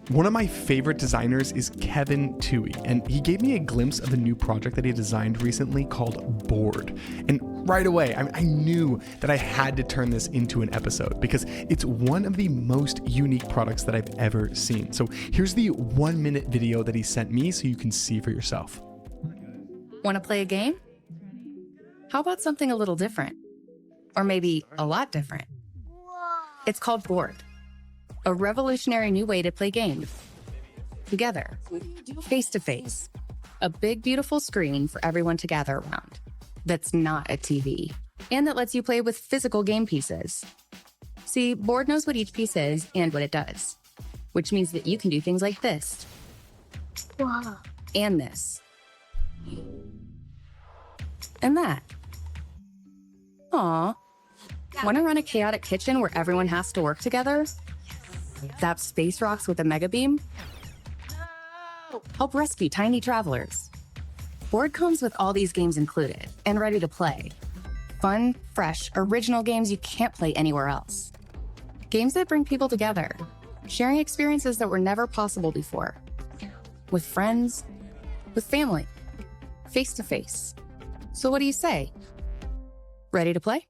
One of my favorite designers is Kevin Toohey, and he gave me a glimpse of a new project that he designed recently called Board. And right away, I knew that I had to turn this into an episode because it's one of the most unique products that I've ever seen. So here's the 1-minute video that he sent me so you can see for yourself. Want to play a game? How about something a little different? Or maybe a lot different? It's called Board. A revolutionary new way to play games. Together, face to face. A big, beautiful screen for everyone to gather around. That's not a TV. And that lets you play with physical game pieces. See, Board knows what each piece is and what it does. Which means that you can do things like this. Wow. And this. And that. Aw. Want to run a chaotic kitchen where everyone has to work together? Zap space rocks with a mega beam? Help rescue tiny travelers. Board comes with all these games included and ready to play. Fun, fresh, original games you can't play anywhere else. Games that bring people together, sharing experiences that were never possible before. With friends, with family, face to face. So what do you say? Ready to play?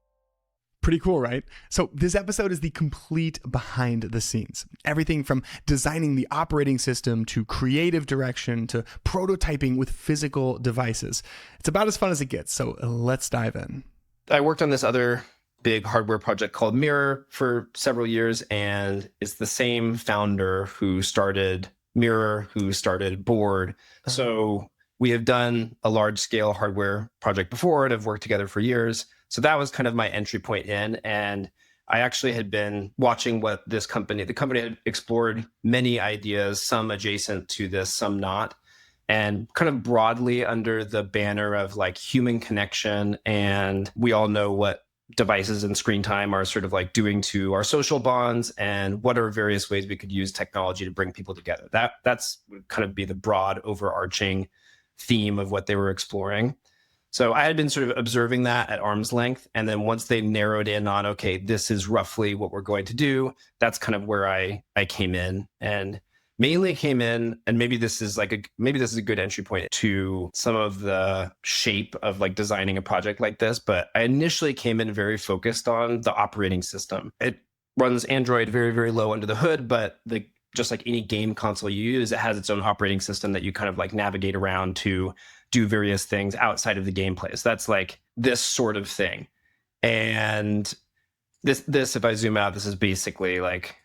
Pretty cool, right? So this episode is the complete behind the scenes. Everything from designing the operating system to creative direction to prototyping with physical devices. It's about as fun as it gets, so let's dive in. I worked on this other big hardware project called Mirror for several years, and it's the same founder who started Mirror, who started Board. So we have done a large-scale hardware project before and have worked together for years. So that was kind of my entry point in. And I actually had been watching what the company had explored many ideas, some adjacent to this, some not. And kind of broadly under the banner of like human connection. And we all know what devices and screen time are sort of like doing to our social bonds and what are various ways we could use technology to bring people together. That's would kind of be the broad overarching theme of what they were exploring. So I had been sort of observing that at arm's length. And then once they narrowed in on, okay, this is roughly what we're going to do, that's kind of where I came in, and mainly came in. And maybe this is a good entry point to some of the shape of like designing a project like this. But I initially came in very focused on the operating system. It runs Android very, very low under the hood, but just like any game console you use, it has its own operating system that you kind of like navigate around to do various things outside of the gameplay. So that's like this sort of thing. And this, if I zoom out, this is basically like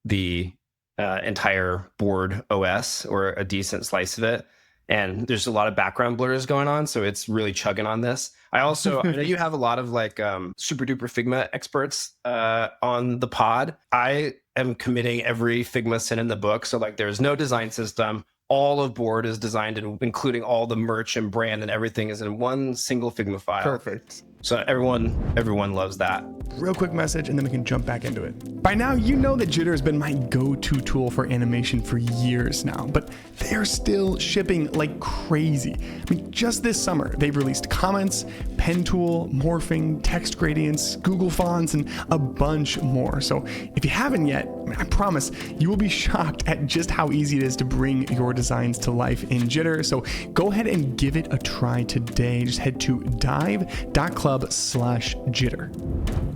the entire Board OS, or a decent slice of it. And there's a lot of background blurs going on, so it's really chugging on this. I know you have a lot of like super duper Figma experts on the pod. I am committing every Figma sin in the book. So like there's no design system. All of Board is designed, including all the merch and brand and everything is in one single Figma file. Perfect. So everyone loves that. Real quick message, and then we can jump back into it. By now, you know that Jitter has been my go-to tool for animation for years now, but they're still shipping like crazy. I mean, just this summer, they've released comments, pen tool, morphing, text gradients, Google fonts, and a bunch more. So if you haven't yet, I promise you will be shocked at just how easy it is to bring your designs to life in Jitter. So go ahead and give it a try today. Just head to dive.club/jitter.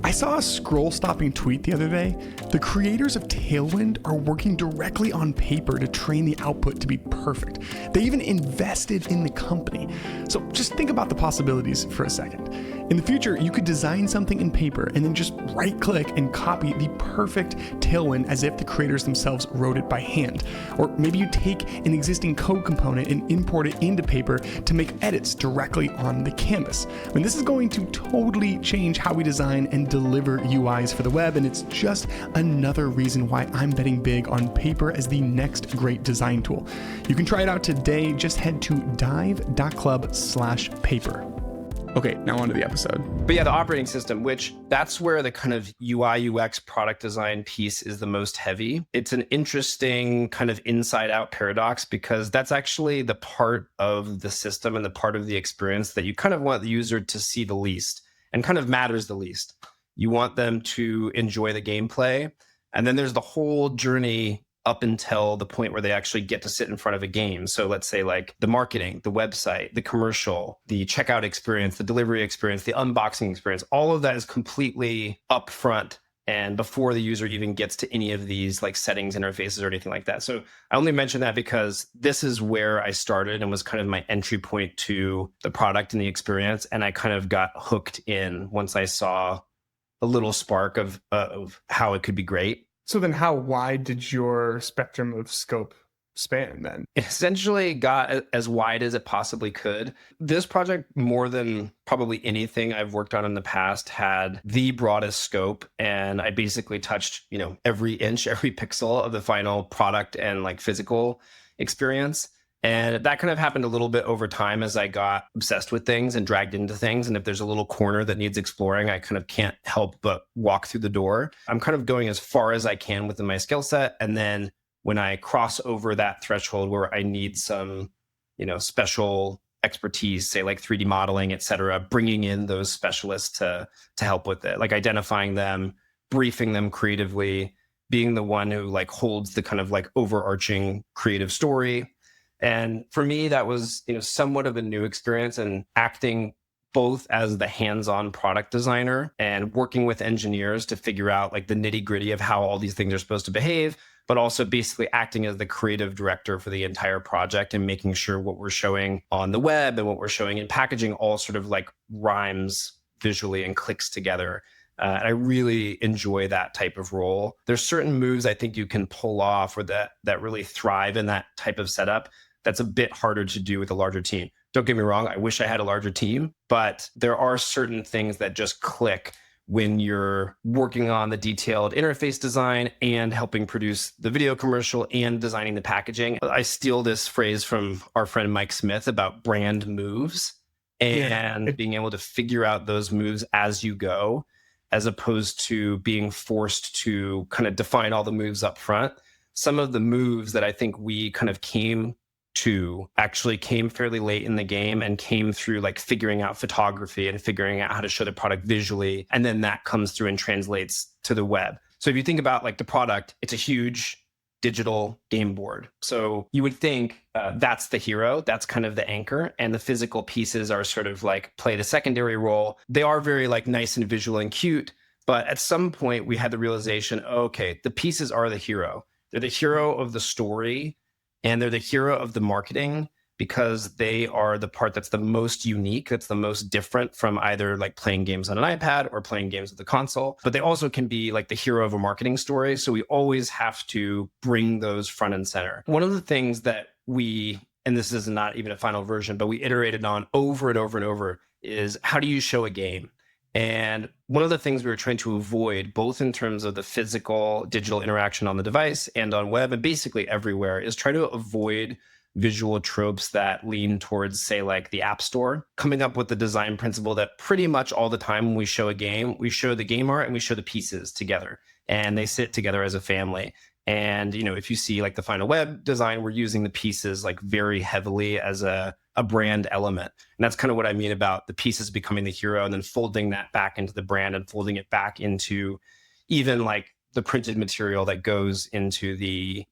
I saw a scroll-stopping tweet the other day. The creators of Tailwind are working directly on paper to train the output to be perfect. They even invested in the company. So just think about the possibilities for a second. In the future, you could design something in paper and then just right-click and copy the perfect Tailwind as if the creators themselves wrote it by hand. Or maybe you take an existing code component and import it into paper to make edits directly on the canvas. I mean, this is going to totally change how we design and deliver UIs for the web, and it's just another reason why I'm betting big on paper as the next great design tool. You can try it out today. Just head to dive.club/paper. Okay, now on to the episode. But yeah, the operating system, which that's where the kind of UI UX product design piece is the most heavy. It's an interesting kind of inside out paradox, because that's actually the part of the system and the part of the experience that you kind of want the user to see the least and kind of matters the least. You want them to enjoy the gameplay. And then there's the whole journey up until the point where they actually get to sit in front of a game. So let's say like the marketing, the website, the commercial, the checkout experience, the delivery experience, the unboxing experience, all of that is completely upfront and before the user even gets to any of these like settings, interfaces, or anything like that. So I only mention that because this is where I started and was kind of my entry point to the product and the experience. And I kind of got hooked in once I saw a little spark of how it could be great. So then how wide did your spectrum of scope span then? It essentially got as wide as it possibly could. This project, more than probably anything I've worked on in the past, had the broadest scope. And I basically touched, every inch, every pixel of the final product and like physical experience. And that kind of happened a little bit over time as I got obsessed with things and dragged into things. And if there's a little corner that needs exploring, I kind of can't help but walk through the door. I'm kind of going as far as I can within my skill set. And then when I cross over that threshold where I need some, special expertise, say like 3D modeling, et cetera, bringing in those specialists to help with it, like identifying them, briefing them creatively, being the one who like holds the kind of like overarching creative story. And for me, that was, somewhat of a new experience, and acting both as the hands-on product designer and working with engineers to figure out like the nitty-gritty of how all these things are supposed to behave, but also basically acting as the creative director for the entire project and making sure what we're showing on the web and what we're showing in packaging all sort of like rhymes visually and clicks together. And I really enjoy that type of role. There's certain moves I think you can pull off or that really thrive in that type of setup. That's a bit harder to do with a larger team. Don't get me wrong, I wish I had a larger team, but there are certain things that just click when you're working on the detailed interface design and helping produce the video commercial and designing the packaging. I steal this phrase from our friend Mike Smith about brand moves and being able to figure out those moves as you go, as opposed to being forced to kind of define all the moves up front. Some of the moves that I think we kind of came fairly late in the game and came through like figuring out photography and figuring out how to show the product visually. And then that comes through and translates to the web. So if you think about like the product, it's a huge digital game board. So you would think that's the hero, that's kind of the anchor, and the physical pieces are sort of like play the secondary role. They are very like nice and visual and cute. But at some point we had the realization, okay, the pieces are the hero. They're the hero of the story. And they're the hero of the marketing because they are the part that's the most unique, that's the most different from either like playing games on an iPad or playing games with the console. But they also can be like the hero of a marketing story. So we always have to bring those front and center. One of the things that and this is not even a final version, but we iterated on over and over and over, is how do you show a game? And one of the things we were trying to avoid, both in terms of the physical digital interaction on the device and on web and basically everywhere, is try to avoid visual tropes that lean towards, say, like the App Store, coming up with the design principle that pretty much all the time when we show a game, we show the game art and we show the pieces together, and they sit together as a family. And, if you see like the final web design, we're using the pieces like very heavily as a brand element. And that's kind of what I mean about the pieces becoming the hero and then folding that back into the brand and folding it back into even like the printed material that goes into the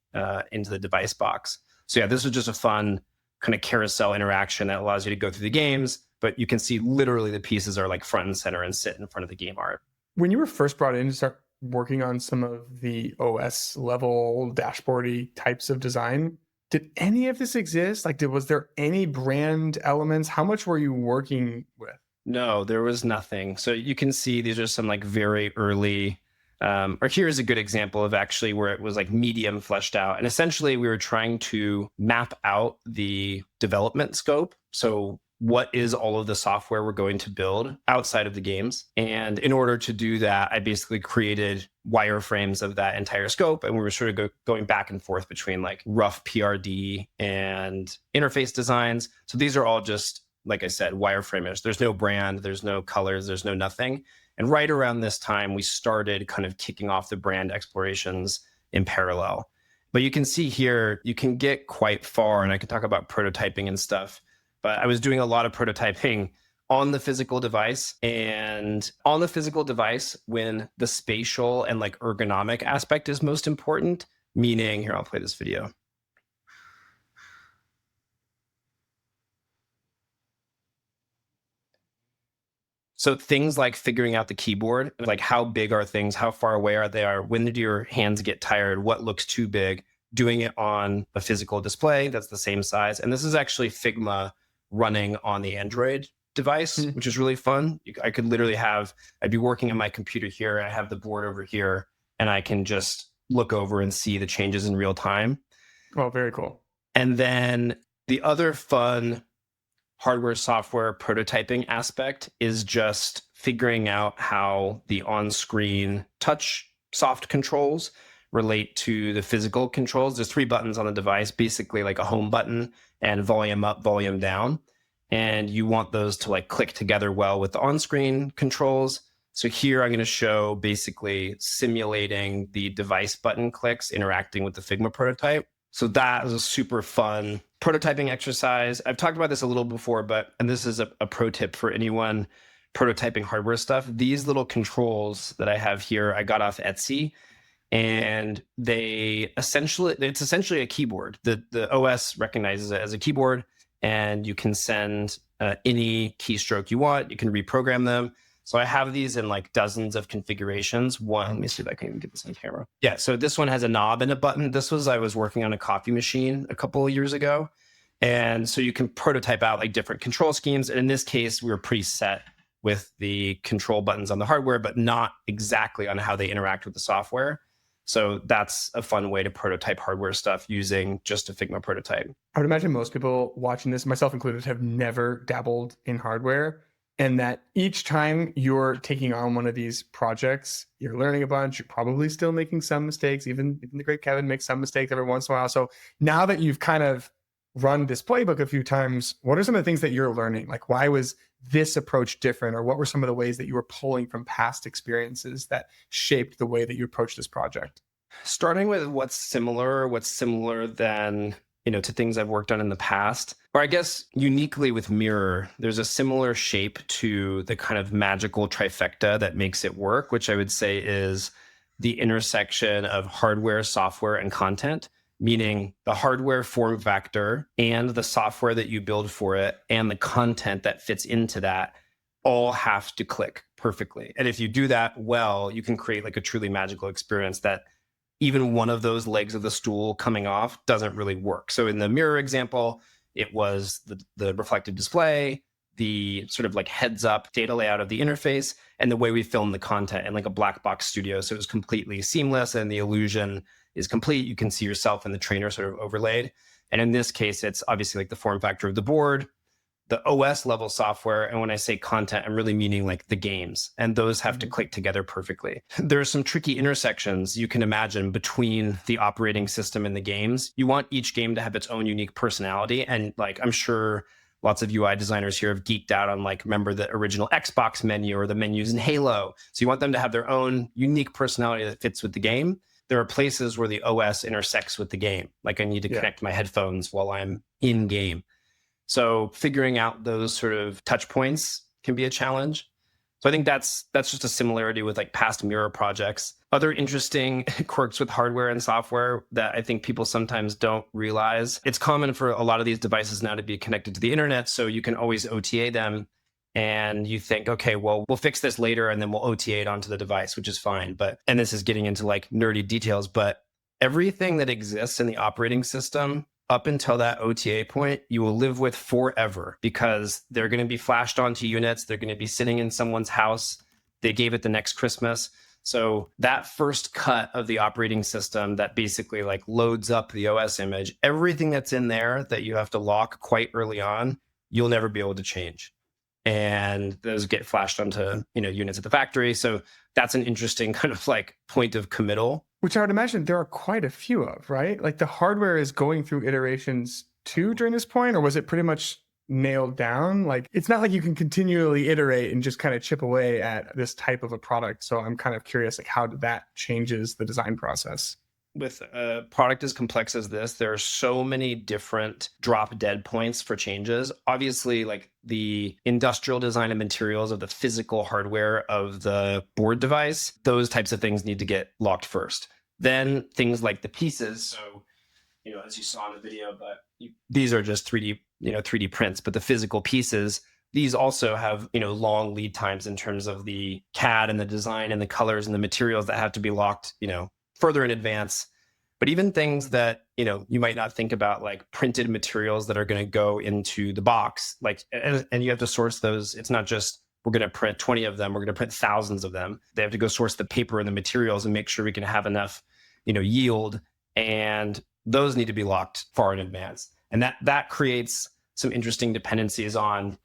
device box. So yeah, this was just a fun kind of carousel interaction that allows you to go through the games, but you can see literally the pieces are like front and center and sit in front of the game art. When you were first brought in to start working on some of the OS level dashboardy types of design, did any of this exist? Like, was there any brand elements? How much were you working with? No, there was nothing. So you can see these are some like very early, or here's a good example of actually where it was like medium fleshed out. And essentially we were trying to map out the development scope. So what is all of the software we're going to build outside of the games? And in order to do that, I basically created wireframes of that entire scope. And we were sort of going back and forth between like rough PRD and interface designs. So these are all just, like I said, wireframers. There's no brand, there's no colors, there's no nothing. And right around this time, we started kind of kicking off the brand explorations in parallel. But you can see here, you can get quite far, and I can talk about prototyping and stuff. But I was doing a lot of prototyping on the physical device, and on the physical device, when the spatial and like ergonomic aspect is most important, meaning, here, I'll play this video. So things like figuring out the keyboard, like how big are things, how far away are they, when do your hands get tired, what looks too big, doing it on a physical display that's the same size. And this is actually Figma running on the Android device, which is really fun. I could literally I'd be working on my computer here, I have the board over here, and I can just look over and see the changes in real time. Oh, very cool. And then the other fun hardware software prototyping aspect is just figuring out how the on-screen touch soft controls relate to the physical controls. There's 3 buttons on the device, basically like a home button and volume up, volume down. And you want those to like click together well with the on-screen controls. So here I'm going to show basically simulating the device button clicks interacting with the Figma prototype. So that was a super fun prototyping exercise. I've talked about this a little before, and this is a pro tip for anyone prototyping hardware stuff. These little controls that I have here, I got off Etsy, and it's essentially a keyboard. The OS recognizes it as a keyboard, and you can send any keystroke you want. You can reprogram them. So I have these in like dozens of configurations. Let me see if I can even get this on camera. Yeah, so this one has a knob and a button. I was working on a coffee machine a couple of years ago. And so you can prototype out like different control schemes. And in this case, we were pretty set with the control buttons on the hardware, but not exactly on how they interact with the software. So that's a fun way to prototype hardware stuff using just a Figma prototype. I would imagine most people watching this, myself included, have never dabbled in hardware. And that each time you're taking on one of these projects, you're learning a bunch. You're probably still making some mistakes. Even the great Kevin makes some mistakes every once in a while. So now that you've kind of run this playbook a few times, what are some of the things that you're learning? Like, why was this approach different? Or what were some of the ways that you were pulling from past experiences that shaped the way that you approach this project? Starting with what's similar than to things I've worked on in the past. Or I guess uniquely with Mirror, there's a similar shape to the kind of magical trifecta that makes it work, which I would say is the intersection of hardware, software, and content, meaning the hardware form factor and the software that you build for it and the content that fits into that all have to click perfectly. And if you do that well, you can create like a truly magical experience that even one of those legs of the stool coming off doesn't really work. So in the Mirror example, it was the reflective display, the sort of like heads up data layout of the interface, and the way we film the content in like a black box studio. So it was completely seamless and the illusion is complete. You can see yourself in the trainer sort of overlaid. And in this case, it's obviously like the form factor of the board, the OS level software. And when I say content, I'm really meaning like the games, and those have to click together perfectly. There are some tricky intersections you can imagine between the operating system and the games. You want each game to have its own unique personality. And like, I'm sure lots of UI designers here have geeked out on like, remember the original Xbox menu or the menus in Halo. So you want them to have their own unique personality that fits with the game. There are places where the OS intersects with the game. Like I need to connect my headphones while I'm in game. So figuring out those sort of touch points can be a challenge. So I think that's just a similarity with like past Mirror projects. Other interesting quirks with hardware and software that I think people sometimes don't realize. It's common for a lot of these devices now to be connected to the internet, so you can always OTA them. And you think, okay, well, we'll fix this later and then we'll OTA it onto the device, which is fine. And this is getting into like nerdy details, but everything that exists in the operating system up until that OTA point, you will live with forever because they're going to be flashed onto units. They're going to be sitting in someone's house. They gave it the next Christmas. So that first cut of the operating system that basically like loads up the OS image, everything that's in there that you have to lock quite early on, you'll never be able to change. And those get flashed onto, units at the factory. So that's an interesting kind of like point of committal. Which I would imagine there are quite a few of, right? Like the hardware is going through iterations too during this point, or was it pretty much nailed down? Like it's not like you can continually iterate and just kind of chip away at this type of a product. So I'm kind of curious, like how that changes the design process. With a product as complex as this, there are so many different drop dead points for changes. Obviously, like the industrial design and materials of the physical hardware of the board device, those types of things need to get locked first. Then things like the pieces. So, as you saw in the video, but these are just 3D prints, but the physical pieces, these also have, long lead times in terms of the CAD and the design and the colors and the materials that have to be locked, further in advance. But even things that, you might not think about, like printed materials that are going to go into the box, and you have to source those. It's not just, we're going to print 20 of them, we're going to print thousands of them. They have to go source the paper and the materials and make sure we can have enough, yield. And those need to be locked far in advance. And that creates some interesting dependencies on,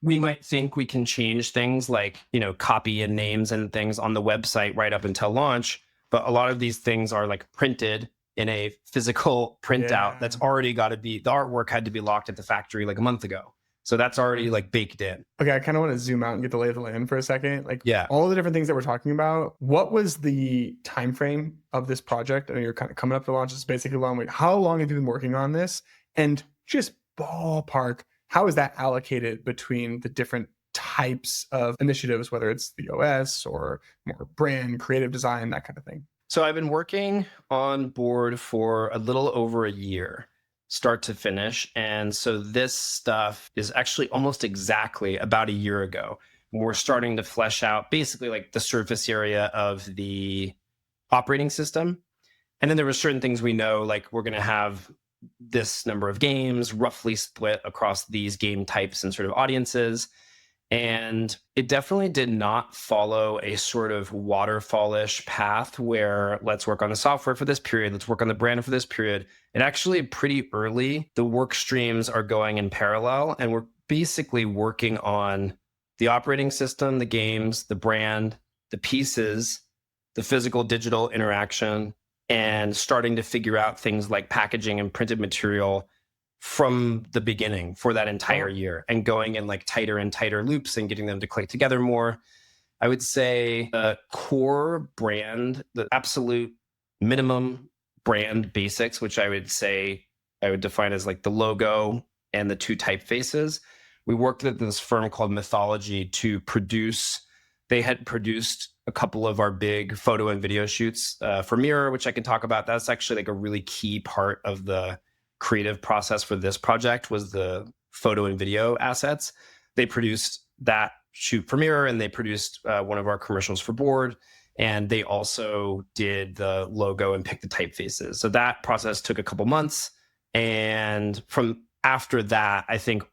we might think we can change things like, copy and names and things on the website right up until launch. But a lot of these things are like printed in a physical printout that's already got to be, the artwork had to be locked at the factory like a month ago. So that's already like baked in. Okay, I kind of want to zoom out and get the lay of the land for a second. Yeah. All the different things that we're talking about, what was the time frame of this project? I know you're kind of coming up to launch. It's basically a long way. How long have you been working on this? And just ballpark, how is that allocated between the different types of initiatives, whether it's the OS or more brand, creative design, that kind of thing? So I've been working on board for a little over a year, start to finish. And so this stuff is actually almost exactly about a year ago. We're starting to flesh out basically like the surface area of the operating system. And then there were certain things we know, like we're going to have this number of games roughly split across these game types and sort of audiences. And it definitely did not follow a sort of waterfallish path where let's work on the software for this period, let's work on the brand for this period. It actually pretty early, the work streams are going in parallel, and we're basically working on the operating system, the games, the brand, the pieces, the physical digital interaction, and starting to figure out things like packaging and printed material from the beginning for that entire year, and going in like tighter and tighter loops and getting them to click together more. I would say the core brand, the absolute minimum brand basics, which I would say I would define as like the logo and the two typefaces. We worked with this firm called Mythology to produce, they had produced a couple of our big photo and video shoots for Mirror, which I can talk about. That's actually like a really key part of the creative process for this project, was the photo and video assets. They produced that shoot for Mirror, and they produced one of our commercials for Board, and they also did the logo and picked the typefaces. So that process took a couple months. And from after that, I think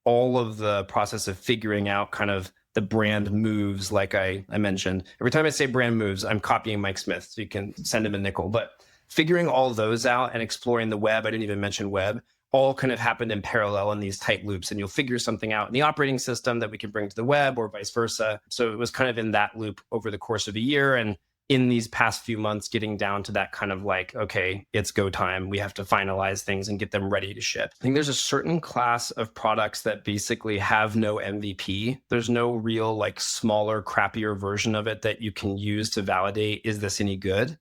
all of the process of figuring out kind of the brand moves, like I mentioned. Every time I say brand moves, I'm copying Mike Smith, so you can send him a nickel. But figuring all of those out and exploring the web, I didn't even mention web, all kind of happened in parallel in these tight loops. And you'll figure something out in the operating system that we can bring to the web, or vice versa. So it was kind of in that loop over the course of a year. And in these past few months, getting down to that kind of like, okay, it's go time. We have to finalize things and get them ready to ship. I think there's a certain class of products that basically have no MVP. There's no real like smaller, crappier version of it that you can use to validate, is this any good?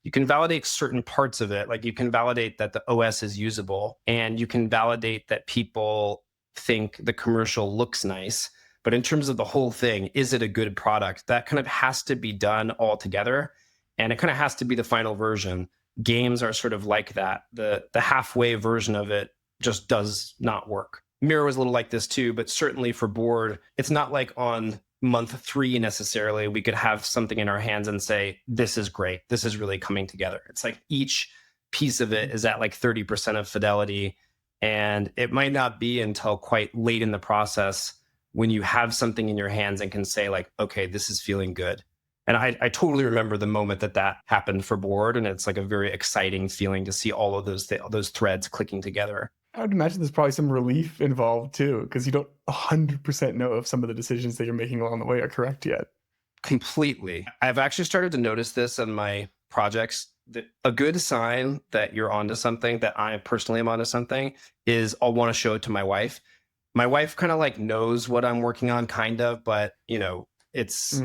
You can validate certain parts of it. Like you can validate that the OS is usable, and you can validate that people think the commercial looks nice. But in terms of the whole thing, is it a good product? That kind of has to be done all together, and it kind of has to be the final version. Games are sort of like that. The halfway version of it just does not work. Mirror was a little like this too, but certainly for Board, it's not like on month 3 necessarily we could have something in our hands and say, this is great, this is really coming together. It's like each piece of it is at like 30% of fidelity, and it might not be until quite late in the process when you have something in your hands and can say like, okay, this is feeling good. And I totally remember the moment that happened for Board, and it's like a very exciting feeling to see all of those threads clicking together. I would imagine there's probably some relief involved too, because you don't 100% know if some of the decisions that you're making along the way are correct yet. Completely. I've actually started to notice this in my projects. That a good sign that you're onto something, that I personally am onto something, is I'll want to show it to my wife. My wife kind of like knows what I'm working on, kind of, but it's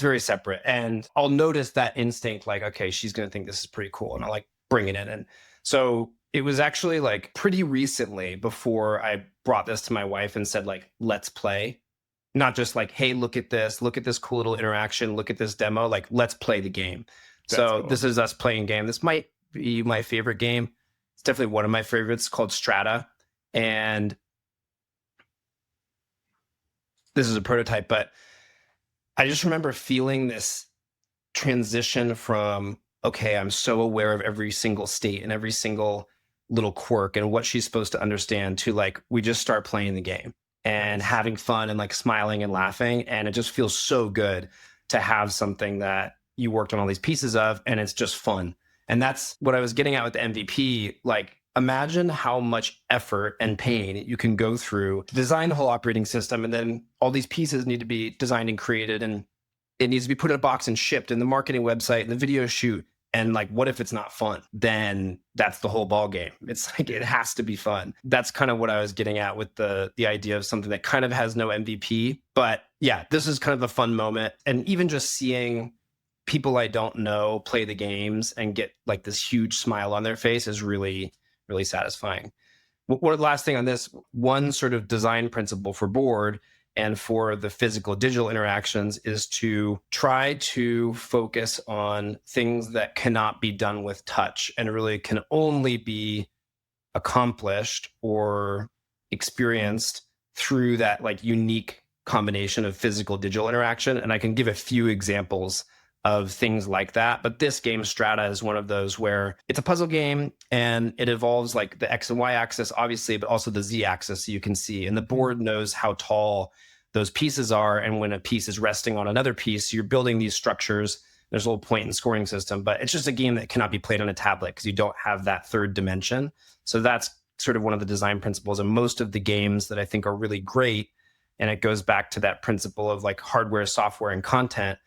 very separate. And I'll notice that instinct, like, okay, she's going to think this is pretty cool, and I'll like bring it in. And so it was actually like pretty recently before I brought this to my wife and said like, let's play. not just like, hey, look at this cool little interaction, look at this demo, like let's play the game. So cool. This is us playing game. This might be my favorite game. It's definitely one of my favorites, called Strata. And this is a prototype, but I just remember feeling this transition from, okay, I'm so aware of every single state and every single little quirk and what she's supposed to understand, to like, we just start playing the game and having fun and like smiling and laughing. And it just feels so good to have something that you worked on all these pieces of, and it's just fun. And that's what I was getting at with the MVP. Like, imagine how much effort and pain you can go through to design the whole operating system. And then all these pieces need to be designed and created, and it needs to be put in a box and shipped, and the marketing website and the video shoot. And like, what if it's not fun? Then that's the whole ball game. It's like, it has to be fun. That's kind of what I was getting at with the idea of something that kind of has no MVP. But yeah, this is kind of a fun moment. And even just seeing people I don't know play the games and get like this huge smile on their face is really, really satisfying. One last thing on this, one sort of design principle for board and for the physical digital interactions is to try to focus on things that cannot be done with touch and really can only be accomplished or experienced through that like unique combination of physical digital interaction. And I can give a few examples of things like that. But this game, Strata, is one of those where it's a puzzle game and it involves like the X and Y axis, obviously, but also the Z axis, so you can see. And the board knows how tall those pieces are. And when a piece is resting on another piece, you're building these structures. There's a little point and scoring system, but it's just a game that cannot be played on a tablet because you don't have that third dimension. So that's sort of one of the design principles. And most of the games that I think are really great, and it goes back to that principle of like hardware, software, and content,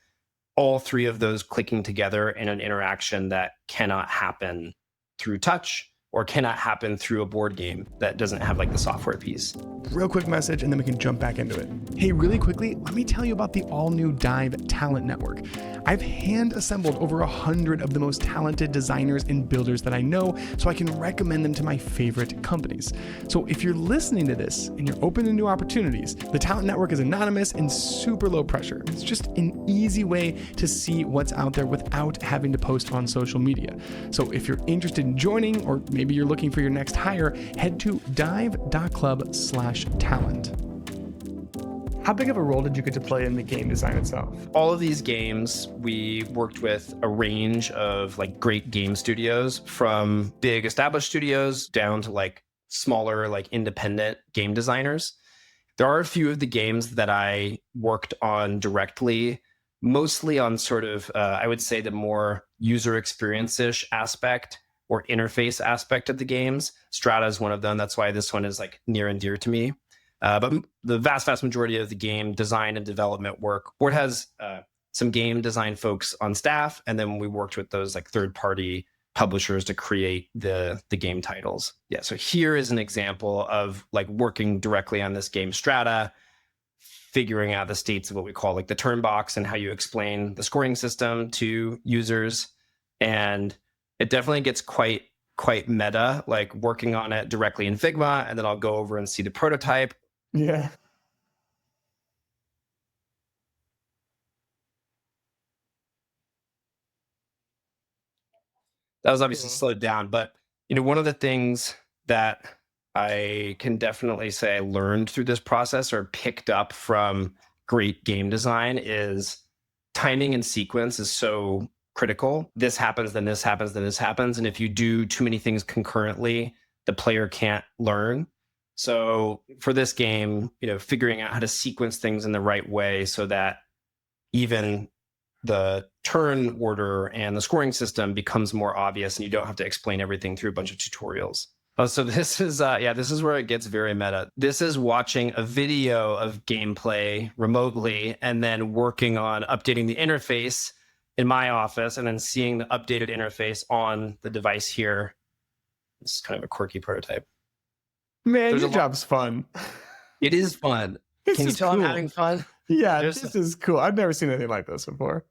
all three of those clicking together in an interaction that cannot happen through touch or cannot happen through a board game that doesn't have like the software piece. Real quick message, and then we can jump back into it. Hey, really quickly, let me tell you about the all-new Dive Talent Network. I've hand-assembled over 100 of the most talented designers and builders that I know, so I can recommend them to my favorite companies. So if you're listening to this and you're open to new opportunities, the Talent Network is anonymous and super low pressure. It's just an easy way to see what's out there without having to post on social media. So if you're interested in joining, or maybe you're looking for your next hire, head to dive.club/talent. How big of a role did you get to play in the game design itself? All of these games, we worked with a range of like great game studios, from big established studios down to like smaller, like independent game designers. There are a few of the games that I worked on directly, mostly on sort of, I would say, the more user experience-ish aspect or interface aspect of the games. Strata is one of them. That's why this one is like near and dear to me. But the vast majority of the game design and development work, Board has some game design folks on staff, and then we worked with those like third-party publishers to create the game titles. Yeah, so here is an example of like working directly on this game, Strata, figuring out the states of what we call like the turn box and how you explain the scoring system to users. And it definitely gets quite meta, like working on it directly in Figma, and then I'll go over and see the prototype. Yeah. That was obviously slowed down, but one of the things that I can definitely say I learned through this process or picked up from great game design is timing and sequence is so critical. This happens, then this happens, then this happens. And if you do too many things concurrently, the player can't learn. So for this game, figuring out how to sequence things in the right way so that even the turn order and the scoring system becomes more obvious and you don't have to explain everything through a bunch of tutorials. So this is where it gets very meta. This is watching a video of gameplay remotely and then working on updating the interface in my office and then seeing the updated interface on the device here. This is kind of a quirky prototype. Man, your job's fun. It is fun. Can you tell I'm having fun? Yeah, this is cool. I've never seen anything like this before.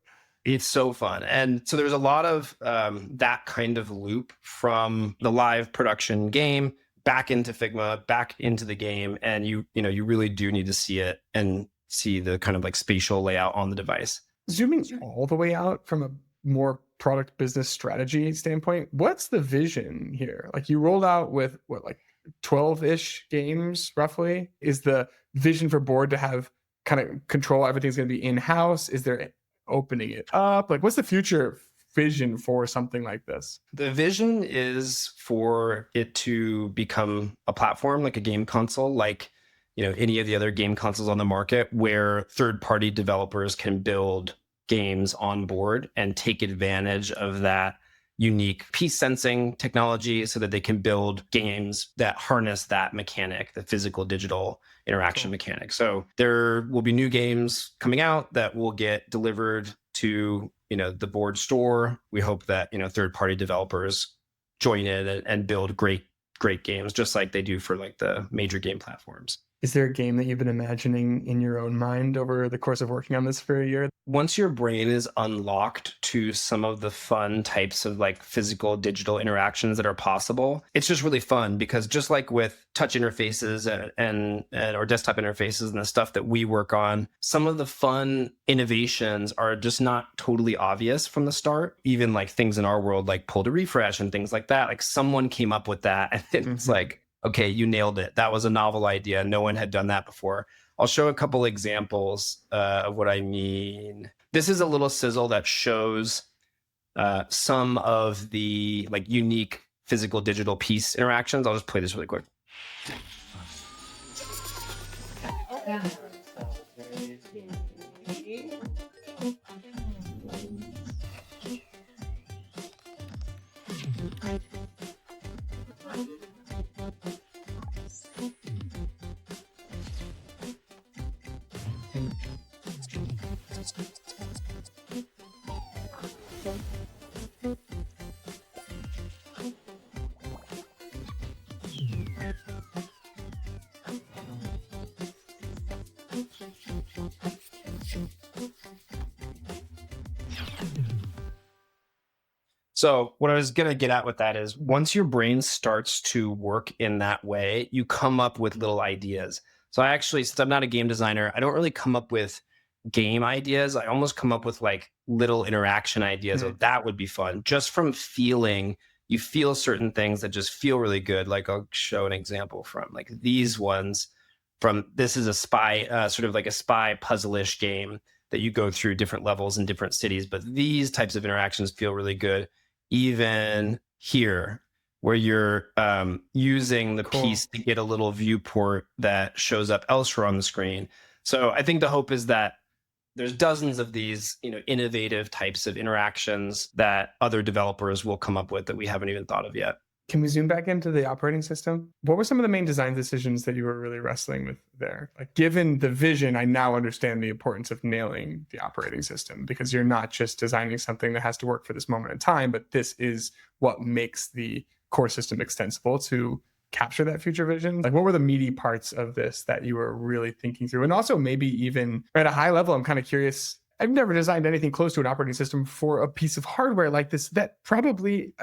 It's so fun. And so there's a lot of that kind of loop from the live production game back into Figma, back into the game. And you really do need to see it and see the kind of like spatial layout on the device. Zooming all the way out from a more product business strategy standpoint, what's the vision here? Like you rolled out with what, like 12-ish games roughly? Is the vision for Board to have kind of control everything's going to be in-house? Is there opening it up? Like what's the future vision for something like this? The vision is for it to become a platform, like a game console, like any of the other game consoles on the market, where third-party developers can build games on Board and take advantage of that unique piece sensing technology so that they can build games that harness that mechanic, the physical digital interaction mechanic. So there will be new games coming out that will get delivered to the Board store. We hope that third-party developers join in and build great games, just like they do for like the major game platforms. Is there a game that you've been imagining in your own mind over the course of working on this for a year? Once your brain is unlocked to some of the fun types of like physical digital interactions that are possible, it's just really fun, because just like with touch interfaces and or desktop interfaces and the stuff that we work on, some of the fun innovations are just not totally obvious from the start. Even like things in our world like pull to refresh and things like that, like someone came up with that and it's like, okay, you nailed it. That was a novel idea. No one had done that before. I'll show a couple examples of what I mean. This is a little sizzle that shows some of the like unique physical digital piece interactions. I'll just play this really quick. So what I was going to get at with that is once your brain starts to work in that way, you come up with little ideas. So since I'm not a game designer, I don't really come up with game ideas. I almost come up with like little interaction ideas. Oh, that would be fun. Just from feeling, you feel certain things that just feel really good. Like I'll show an example from like these ones this is a spy, sort of like a spy puzzle-ish game that you go through different levels in different cities. But these types of interactions feel really good. Even here, where you're using the piece to get a little viewport that shows up elsewhere on the screen. So I think the hope is that there's dozens of these, innovative types of interactions that other developers will come up with that we haven't even thought of yet. Can we zoom back into the operating system? What were some of the main design decisions that you were really wrestling with there? Like, given the vision, I now understand the importance of nailing the operating system, because you're not just designing something that has to work for this moment in time, but this is what makes the core system extensible to capture that future vision. Like, what were the meaty parts of this that you were really thinking through? And also maybe even at a high level, I'm kind of curious. I've never designed anything close to an operating system for a piece of hardware like this that probably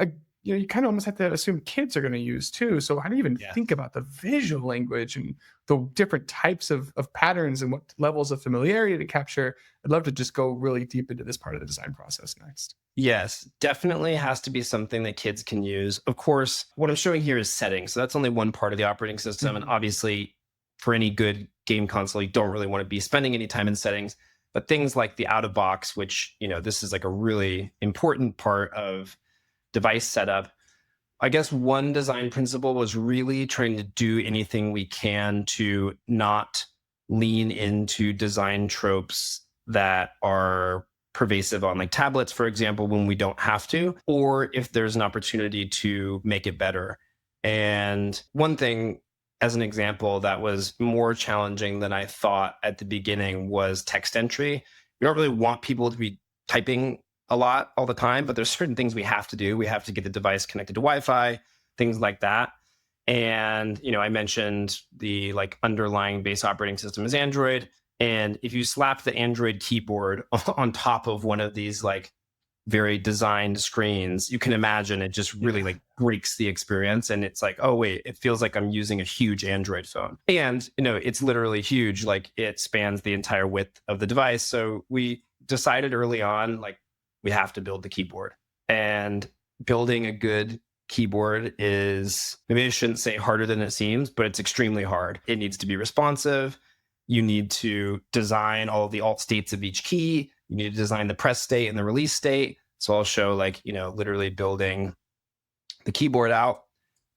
you kind of almost have to assume kids are going to use too. So how do you even think about the visual language and the different types of patterns and what levels of familiarity to capture? I'd love to just go really deep into this part of the design process next. Yes, definitely has to be something that kids can use. Of course, what I'm showing here is settings. So that's only one part of the operating system. And obviously, for any good game console, you don't really want to be spending any time in settings. But things like the out of box, which, this is like a really important part of device setup. I guess one design principle was really trying to do anything we can to not lean into design tropes that are pervasive on like tablets, for example, when we don't have to, or if there's an opportunity to make it better. And one thing, as an example, that was more challenging than I thought at the beginning was text entry. We don't really want people to be typing a lot all the time, but there's certain things we have to do. We have to get the device connected to Wi-Fi, things like that. And, I mentioned the like underlying base operating system is Android. And if you slap the Android keyboard on top of one of these like very designed screens, you can imagine it just really like breaks the experience. And it's like, oh, wait, it feels like I'm using a huge Android phone. And, it's literally huge. Like it spans the entire width of the device. So we decided early on, like, we have to build the keyboard. And building a good keyboard is, maybe I shouldn't say harder than it seems, but it's extremely hard. It needs to be responsive. You need to design all of the alt states of each key. You need to design the press state and the release state. So I'll show like, literally building the keyboard out.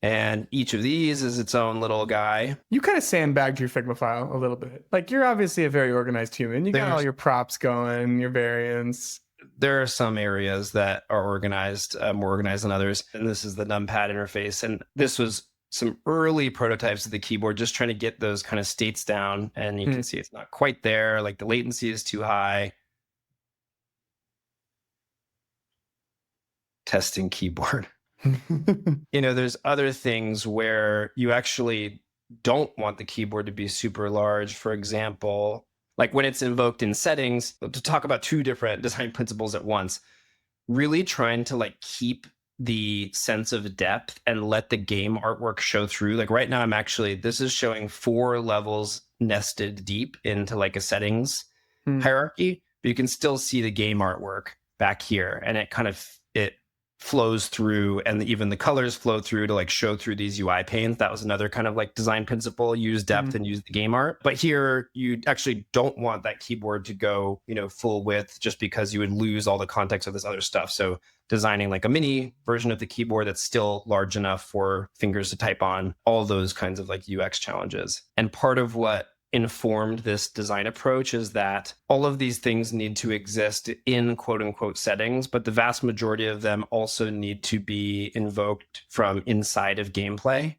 And each of these is its own little guy. You kind of sandbagged your Figma file a little bit. Like you're obviously a very organized human. You got all your props going, your variants. There are some areas that are organized, more organized than others. And this is the numpad interface. And this was some early prototypes of the keyboard, just trying to get those kind of states down. And you can see it's not quite there. Like the latency is too high. Testing keyboard. There's other things where you actually don't want the keyboard to be super large. For example, like when it's invoked in settings, to talk about two different design principles at once, really trying to like keep the sense of depth and let the game artwork show through. Like right now, this is showing 4 levels nested deep into like a settings hierarchy, but you can still see the game artwork back here. And it flows through, and even the colors flow through to like show through these UI panes. That was another kind of like design principle: use depth and use the game art. But here you actually don't want that keyboard to go, full width, just because you would lose all the context of this other stuff. So designing like a mini version of the keyboard that's still large enough for fingers to type on, all those kinds of like UX challenges. And part of what informed this design approach is that all of these things need to exist in quote unquote settings, but the vast majority of them also need to be invoked from inside of gameplay.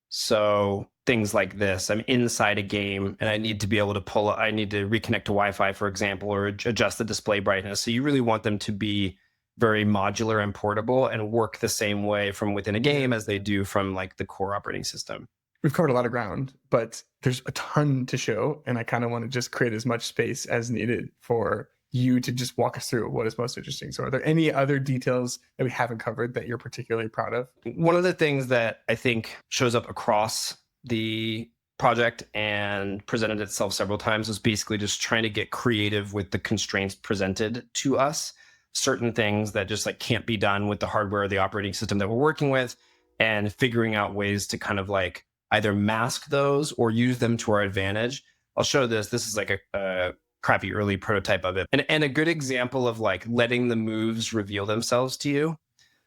So things like this, I'm inside a game and I need to be able to I need to reconnect to Wi-Fi, for example, or adjust the display brightness. So you really want them to be very modular and portable and work the same way from within a game as they do from like the core operating system. We've covered a lot of ground, but there's a ton to show. And I kind of want to just create as much space as needed for you to just walk us through what is most interesting. So are there any other details that we haven't covered that you're particularly proud of? One of the things that I think shows up across the project and presented itself several times was basically just trying to get creative with the constraints presented to us. Certain things that just like can't be done with the hardware or the operating system that we're working with, and figuring out ways to kind of like either mask those or use them to our advantage. I'll show this. This is like a crappy early prototype of it. And a good example of like letting the moves reveal themselves to you.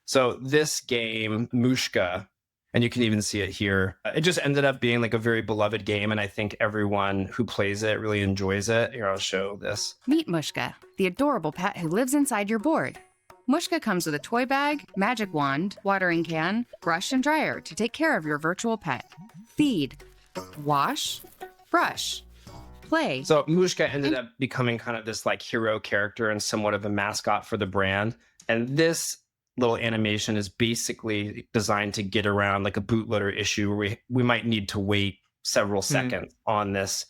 So this game, Mushka, and you can even see it here, it just ended up being like a very beloved game. And I think everyone who plays it really enjoys it. Here, I'll show this. Meet Mushka, the adorable pet who lives inside your board. Mushka comes with a toy bag, magic wand, watering can, brush, and dryer to take care of your virtual pet. Feed, wash, brush, play. So Mushka ended up becoming kind of this like hero character and somewhat of a mascot for the brand. And this little animation is basically designed to get around like a bootloader issue where we might need to wait several seconds on this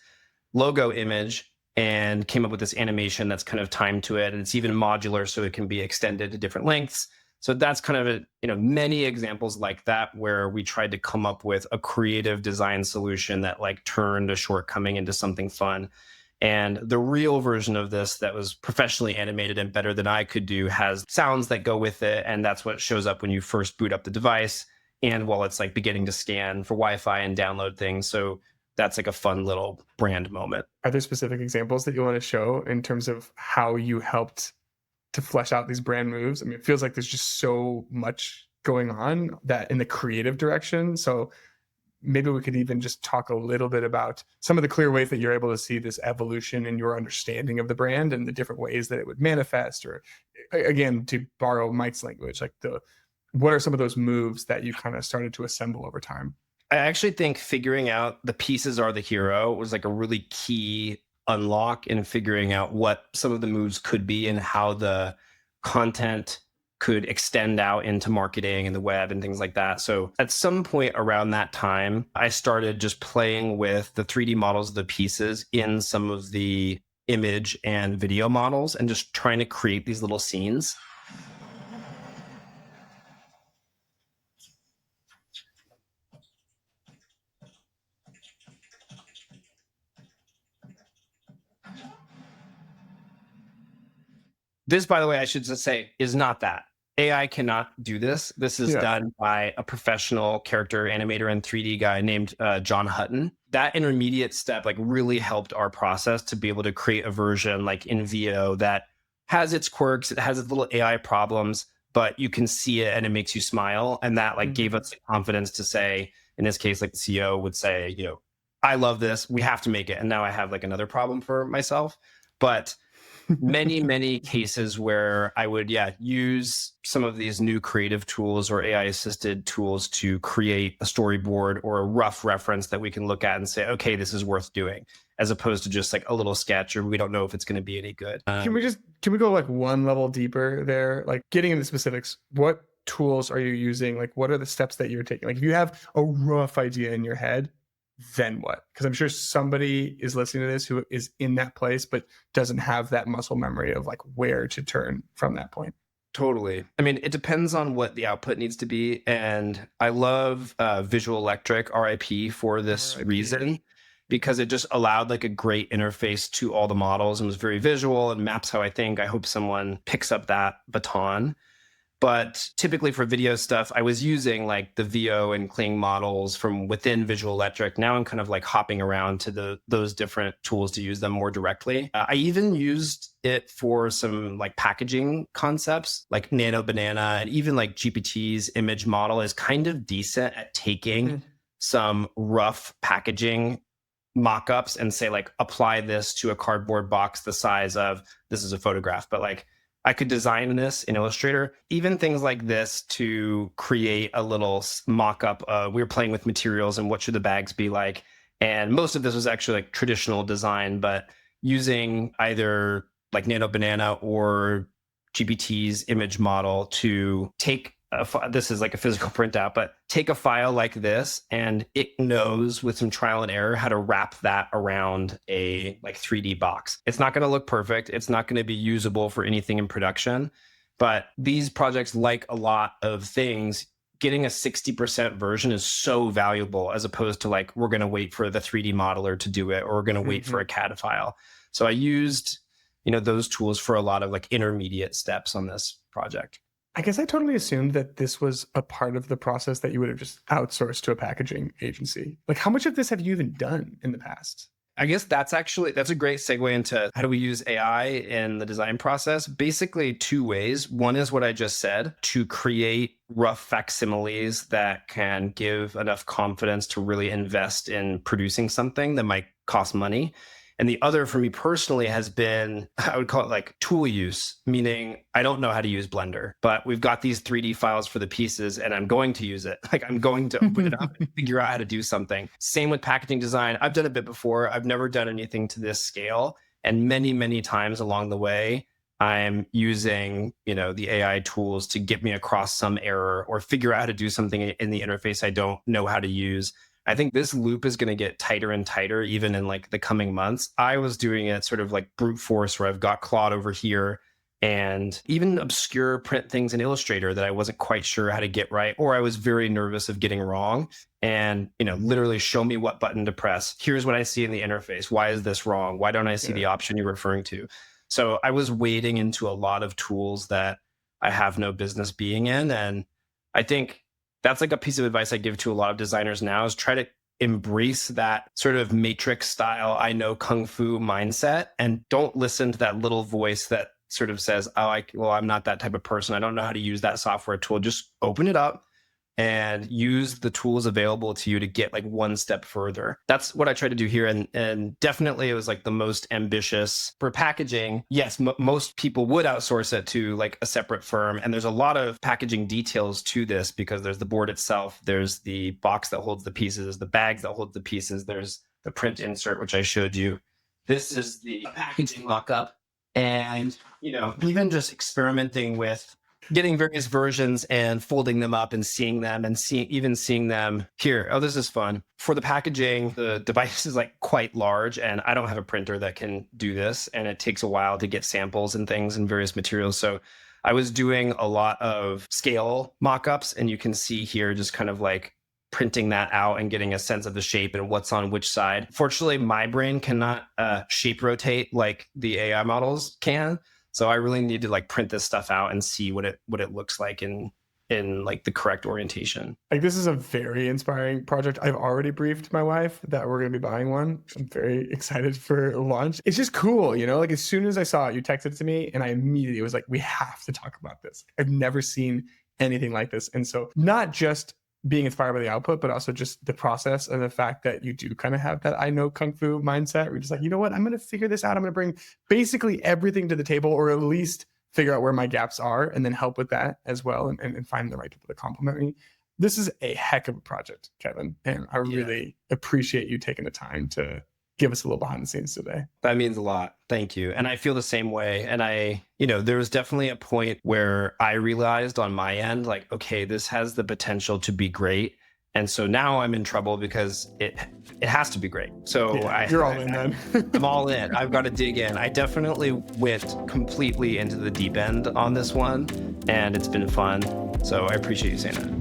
logo image, and came up with this animation that's kind of timed to it. And it's even modular, so it can be extended to different lengths. So that's kind of many examples like that where we tried to come up with a creative design solution that like turned a shortcoming into something fun. And the real version of this that was professionally animated and better than I could do has sounds that go with it. And that's what shows up when you first boot up the device and while it's like beginning to scan for Wi-Fi and download things. So that's like a fun little brand moment. Are there specific examples that you want to show in terms of how you helped to flesh out these brand moves? I mean, it feels like there's just so much going on that in the creative direction. So maybe we could even just talk a little bit about some of the clear ways that you're able to see this evolution in your understanding of the brand and the different ways that it would manifest, or again, to borrow Mike's language, like what are some of those moves that you kind of started to assemble over time? I actually think figuring out the pieces are the hero was like a really key unlock in figuring out what some of the moves could be and how the content could extend out into marketing and the web and things like that. So at some point around that time, I started just playing with the 3D models of the pieces in some of the image and video models and just trying to create these little scenes. This, by the way, I should just say, is not that. AI cannot do this. This is done by a professional character animator and 3D guy named John Hutton. That intermediate step like really helped our process to be able to create a version like in VO that has its quirks, it has its little AI problems, but you can see it and it makes you smile. And that like gave us the confidence to say, in this case, like the CEO would say, you know, I love this, we have to make it. And now I have like another problem for myself. But many cases where I would use some of these new creative tools or AI assisted tools to create a storyboard or a rough reference that we can look at and say, okay, this is worth doing, as opposed to just like a little sketch or we don't know if it's going to be any good. Can we go like one level deeper there, like getting into specifics? What tools are you using? Like what are the steps that you're taking? Like if you have a rough idea in your head, then what? Because I'm sure somebody is listening to this who is in that place, but doesn't have that muscle memory of like where to turn from that point. Totally. I mean, it depends on what the output needs to be. And I love Visual Electric, RIP, for this reason, because it just allowed like a great interface to all the models and was very visual and maps how I think. I hope someone picks up that baton. But typically for video stuff, I was using like the VO and Kling models from within Visual Electric. Now I'm kind of like hopping around to those different tools to use them more directly. I even used it for some like packaging concepts, like Nano Banana, and even like GPT's image model is kind of decent at taking some rough packaging mock-ups and say like, apply this to a cardboard box the size of, this is a photograph, but like, I could design this in Illustrator, even things like this to create a little mock-up. We were playing with materials and what should the bags be like. And most of this was actually like traditional design, but using either like Nano Banana or GPT's image model to take this is like a physical printout, but take a file like this and it knows with some trial and error how to wrap that around a like 3D box. It's not going to look perfect. It's not going to be usable for anything in production, but these projects, like a lot of things, getting a 60% version is so valuable, as opposed to like, we're going to wait for the 3D modeler to do it, or we're going to wait for a CAD file. So I used, those tools for a lot of like intermediate steps on this project. I guess I totally assumed that this was a part of the process that you would have just outsourced to a packaging agency. Like, how much of this have you even done in the past? I guess that's a great segue into how do we use AI in the design process? Basically, two ways. One is what I just said, to create rough facsimiles that can give enough confidence to really invest in producing something that might cost money. And the other for me personally has been, I would call it like tool use, meaning I don't know how to use Blender, but we've got these 3D files for the pieces and I'm going to use it. Like I'm going to open it up and figure out how to do something. Same with packaging design. I've done a bit before. I've never done anything to this scale. And many times along the way, I'm using, the AI tools to get me across some error or figure out how to do something in the interface I don't know how to use. I think this loop is going to get tighter and tighter, even in like the coming months. I was doing it sort of like brute force, where I've got Claude over here and even obscure print things in Illustrator that I wasn't quite sure how to get right, or I was very nervous of getting wrong. And, literally show me what button to press. Here's what I see in the interface. Why is this wrong? Why don't I see the option you're referring to? So I was wading into a lot of tools that I have no business being in. And I think that's like a piece of advice I give to a lot of designers now, is try to embrace that sort of matrix style, I know kung fu mindset, and don't listen to that little voice that sort of says, I'm not that type of person. I don't know how to use that software tool. Just open it up and use the tools available to you to get like one step further. That's what I try to do here. And definitely it was like the most ambitious for packaging. Yes, most people would outsource it to like a separate firm. And there's a lot of packaging details to this, because there's the board itself, there's the box that holds the pieces, there's the bags that hold the pieces, there's the print insert, which I showed you. This is the packaging mock-up. And, even just experimenting with getting various versions and folding them up and seeing them and seeing them here. Oh, this is fun. For the packaging, the device is like quite large, and I don't have a printer that can do this, and it takes a while to get samples and things and various materials. So I was doing a lot of scale mock-ups, and you can see here just kind of like printing that out and getting a sense of the shape and what's on which side. Fortunately, my brain cannot shape rotate like the AI models can. So I really need to like print this stuff out and see what it looks like in like the correct orientation. Like, this is a very inspiring project. I've already briefed my wife that we're going to be buying one. I'm very excited for launch. It's just cool, you know, like as soon as I saw it, you texted it to me and I immediately was like, we have to talk about this. I've never seen anything like this. And so not just being inspired by the output, but also just the process and the fact that you do kind of have that I know Kung Fu mindset. Where you're just like, you know what, I'm going to figure this out. I'm going to bring basically everything to the table, or at least figure out where my gaps are and then help with that as well, and find the right people to complement me. This is a heck of a project, Kevin. And I really appreciate you taking the time to give us a little behind the scenes today. That means a lot. Thank you. And I feel the same way. And there was definitely a point where I realized on my end, like, okay, this has the potential to be great. And so now I'm in trouble because it has to be great. So you're all in then. I'm all in. I've got to dig in. I definitely went completely into the deep end on this one, and it's been fun. So I appreciate you saying that.